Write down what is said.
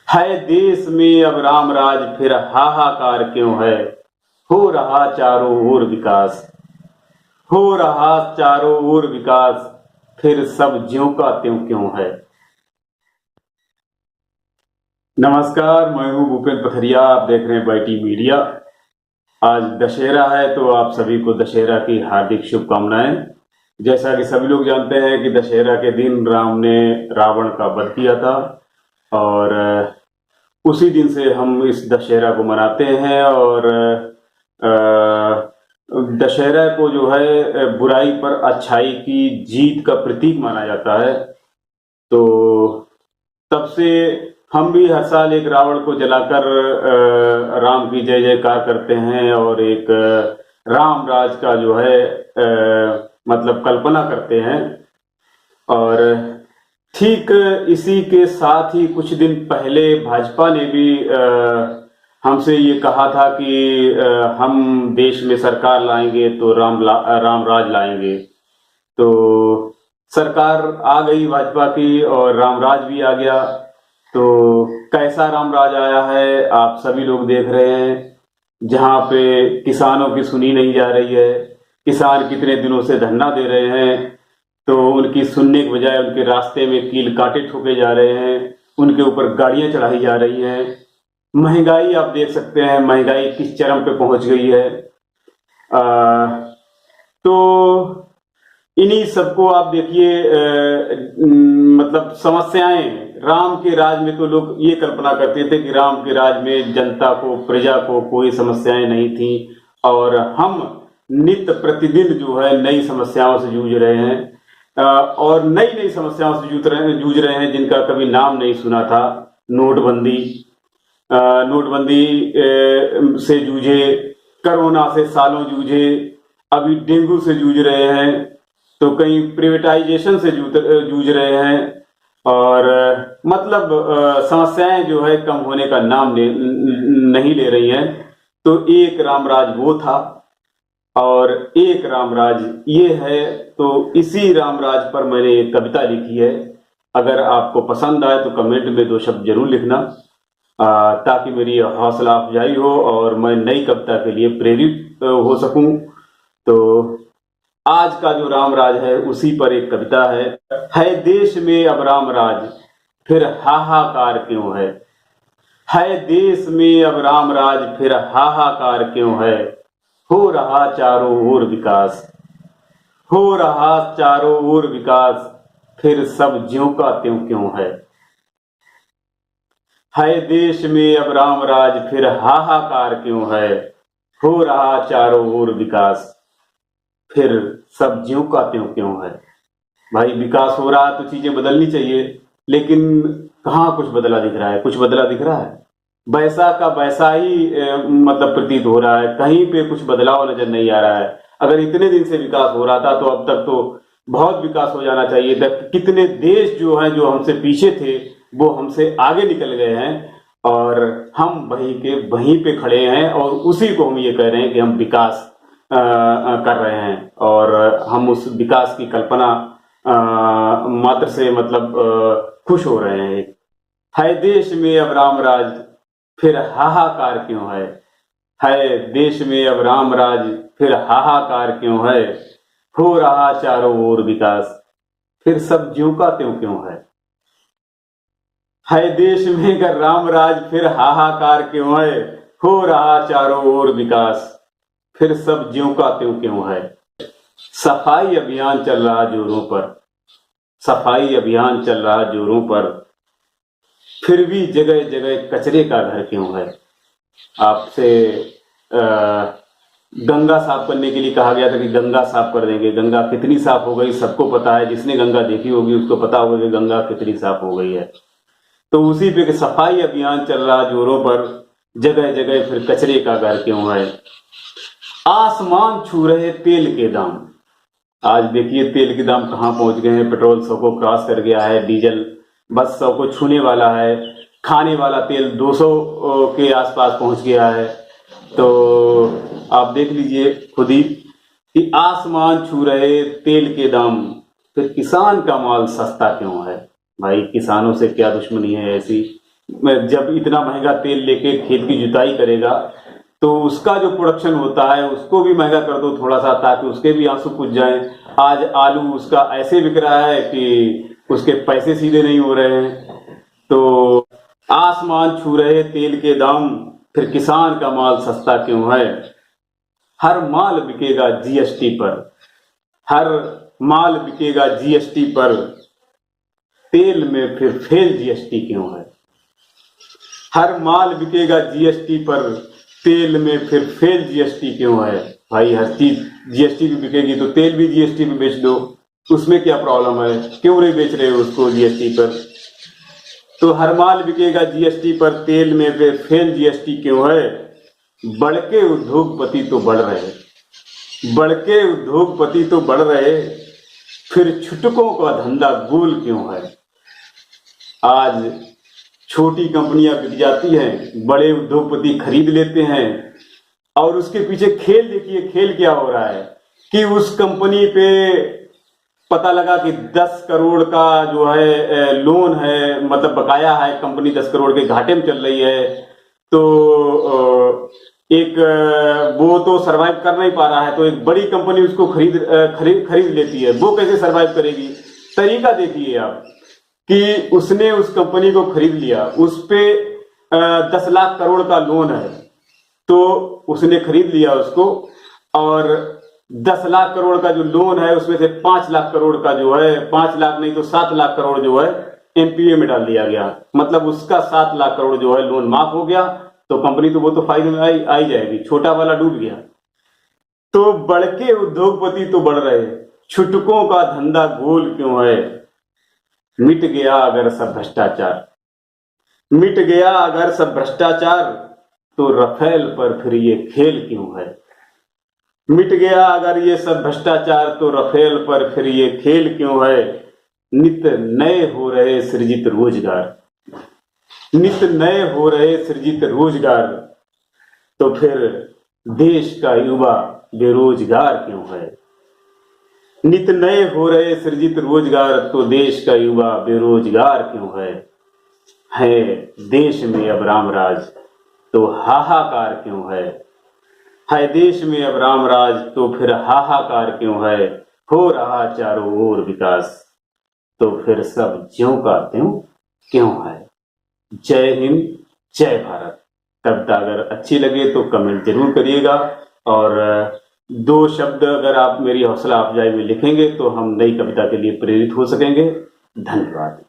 है देश में अब राम राज फिर हाहाकार क्यों है। हो रहा चारों ओर विकास, हो रहा चारों ओर विकास, फिर सब ज्यों का त्यों क्यों है। नमस्कार, मैं हूं भूपेंद्र पथरिया। आप देख रहे हैं बाईटी मीडिया। आज दशहरा है तो आप सभी को दशहरा की हार्दिक शुभकामनाएं। जैसा कि सभी लोग जानते हैं कि दशहरा के दिन राम ने रावण का वध किया था और उसी दिन से हम इस दशहरा को मनाते हैं। और दशहरा को जो है बुराई पर अच्छाई की जीत का प्रतीक माना जाता है। तो तब से हम भी हर साल एक रावण को जलाकर राम की जय जयकार करते हैं और एक राम राज का जो है मतलब कल्पना करते हैं। और ठीक इसी के साथ ही कुछ दिन पहले भाजपा ने भी हमसे ये कहा था कि हम देश में सरकार लाएंगे तो राम राज लाएंगे। तो सरकार आ गई भाजपा की और रामराज भी आ गया। तो कैसा रामराज आया है आप सभी लोग देख रहे हैं, जहां पे किसानों की सुनी नहीं जा रही है। किसान कितने दिनों से धरना दे रहे हैं तो उनकी सुनने के बजाय उनके रास्ते में कील कांटे ठोके जा रहे हैं, उनके ऊपर गाड़ियां चढ़ाई जा रही हैं। महंगाई आप देख सकते हैं, महंगाई किस चरम पे पहुंच गई है। तो इन्हीं सबको आप देखिए, मतलब समस्याएं राम के राज में तो लोग ये कल्पना करते थे कि राम के राज में जनता को, प्रजा को कोई समस्याएं नहीं थी और हम नित्य प्रतिदिन जो है नई समस्याओं से जूझ रहे हैं और नई नई समस्याओं से जूझ रहे हैं जिनका कभी नाम नहीं सुना था। नोटबंदी, नोटबंदी से जूझे, कोरोना से सालों जूझे, अभी डेंगू से जूझ रहे हैं, तो कहीं प्रिवेटाइजेशन से जूझ रहे हैं और मतलब समस्याएं जो है कम होने का नाम नहीं ले रही हैं। तो एक रामराज वो था और एक रामराज ये है। तो इसी रामराज पर मैंने एक कविता लिखी है। अगर आपको पसंद आए तो कमेंट में 2 शब्द जरूर लिखना ताकि मेरी हौसला अफजाई हो और मैं नई कविता के लिए प्रेरित हो सकूं। तो आज का जो रामराज है उसी पर एक कविता है देश में अब रामराज फिर हाहाकार क्यों है। है देश में अब रामराज फिर हाहाकार क्यों है। हो रहा चारों ओर विकास, हो रहा चारों ओर विकास, फिर सब ज्यों का त्यों क्यों है। है देश में अब रामराज फिर हाहाकार क्यों है। हो रहा चारों ओर विकास, फिर सब ज्यों का त्यों क्यों है। भाई विकास हो रहा तो चीजें बदलनी चाहिए, लेकिन कहाँ कुछ बदला दिख रहा है? कुछ बदला दिख रहा है? वैसा का वैसा ही मतलब प्रतीत हो रहा है, कहीं पे कुछ बदलाव नजर नहीं आ रहा है। अगर इतने दिन से विकास हो रहा था तो अब तक तो बहुत विकास हो जाना चाहिए था। कितने देश जो हैं जो हमसे पीछे थे वो हमसे आगे निकल गए हैं और हम वहीं पे खड़े हैं और उसी को हम ये कह रहे हैं कि हम विकास कर रहे हैं और हम उस विकास की कल्पना मात्र से मतलब खुश हो रहे हैं। है देश में अब रामराज फिर हाहाकार क्यों है। है देश में अब रामराज फिर हाहाकार क्यों है। हो रहा चारों ओर विकास, फिर सब ज्यों का त्यों क्यों है। है देश में अगर रामराज फिर हाहाकार क्यों है। हो रहा चारों ओर विकास, फिर सब ज्यों का त्यों क्यों है। सफाई अभियान चल रहा जोरों पर, सफाई अभियान चल रहा जोरों पर, फिर भी जगह जगह कचरे का घर क्यों है। आपसे गंगा साफ करने के लिए कहा गया था कि गंगा साफ कर देंगे। गंगा कितनी साफ हो गई सबको पता है, जिसने गंगा देखी होगी उसको पता होगा कि गंगा कितनी साफ हो गई है। तो उसी पे सफाई अभियान चल रहा जोरों पर, जगह जगह फिर कचरे का घर क्यों है। आसमान छू रहे तेल के दाम, आज देखिए तेल के दाम कहां पहुंच गए हैं। पेट्रोल 100 को क्रॉस कर गया है, डीजल बस 100 को छूने वाला है, खाने वाला तेल 200 के आसपास पहुंच गया है। तो आप देख लीजिए खुद ही कि आसमान छू रहे तेल के दाम, फिर किसान का माल सस्ता क्यों है। भाई किसानों से क्या दुश्मनी है ऐसी जब इतना महंगा तेल लेके खेत की जुताई करेगा तो उसका जो प्रोडक्शन होता है उसको भी महंगा कर दो थोड़ा सा, ताकि उसके भी आंसू पूछ जाएं। आज आलू उसका ऐसे बिक रहा है कि उसके पैसे सीधे नहीं हो रहे हैं। तो आसमान छू रहे तेल के दाम, फिर किसान का माल सस्ता क्यों है। हर माल बिकेगा जीएसटी पर, हर माल बिकेगा जीएसटी पर, तेल में फिर फेल जीएसटी क्यों है। हर माल बिकेगा जीएसटी पर, तेल में फिर फेल जीएसटी क्यों है। भाई हर चीज जीएसटी भी बिकेगी तो तेल भी जीएसटी में बेच दो, उसमें क्या प्रॉब्लम है, क्यों नहीं बेच रहे हो उसको जीएसटी पर। तो हर माल बिकेगा जीएसटी पर, तेल में फिर फेल जीएसटी क्यों है। बड़के उद्योगपति तो बढ़ रहे, बड़के उद्योगपति तो बढ़ रहे, फिर छुटकों का धंधा गोल क्यों है। आज छोटी कंपनियां बिक जाती हैं, बड़े उद्योगपति खरीद लेते हैं, और उसके पीछे खेल देखिए, खेल क्या हो रहा है कि उस कंपनी पे पता लगा कि 10 करोड़ का जो है लोन है, मतलब बकाया है, कंपनी 10 करोड़ के घाटे में चल रही है। तो एक वो तो सरवाइव कर नहीं पा रहा है, तो एक बड़ी कंपनी उसको खरीद लेती है। वो कैसे सरवाइव करेगी। तरीका देखिए आप कि उसने उस कंपनी को खरीद लिया, उस पे 10 लाख करोड़ का लोन है, तो उसने खरीद लिया उसको, और 10 लाख करोड़ का जो लोन है उसमें से 5 लाख करोड़ का जो है, 5 लाख नहीं तो 7 लाख करोड़ जो है एनपीए में डाल दिया गया। मतलब उसका 7 लाख करोड़ जो है लोन माफ हो गया, तो कंपनी तो वो तो फायदे में आई जाएगी, छोटा वाला डूब गया। तो बड़के उद्योगपति तो बढ़ रहे, छुटकों का धंधा गोल क्यों है। मिट गया अगर सब भ्रष्टाचार, मिट गया अगर सब भ्रष्टाचार, तो रफेल पर फिर ये खेल क्यों है। मिट गया अगर ये सब भ्रष्टाचार, तो रफेल पर फिर ये खेल क्यों है। नित नए हो रहे सृजित रोजगार, नित नए हो रहे सृजित रोजगार, तो फिर देश का युवा बेरोजगार क्यों है। नित नए हो रहे सृजित रोजगार, तो देश का युवा बेरोजगार क्यों है देश में अब राम राज, तो हाहाकार क्यों है देश में अब राम राज, तो फिर हाहाकार क्यों है। हो रहा चारों ओर विकास, तो फिर सब ज्यों का त्यों क्यों है। जय हिंद, जय भारत। कविता अगर अच्छी लगे तो कमेंट जरूर करिएगा, और 2 शब्द अगर आप मेरी हौसला अफजाई में लिखेंगे तो हम नई कविता के लिए प्रेरित हो सकेंगे। धन्यवाद।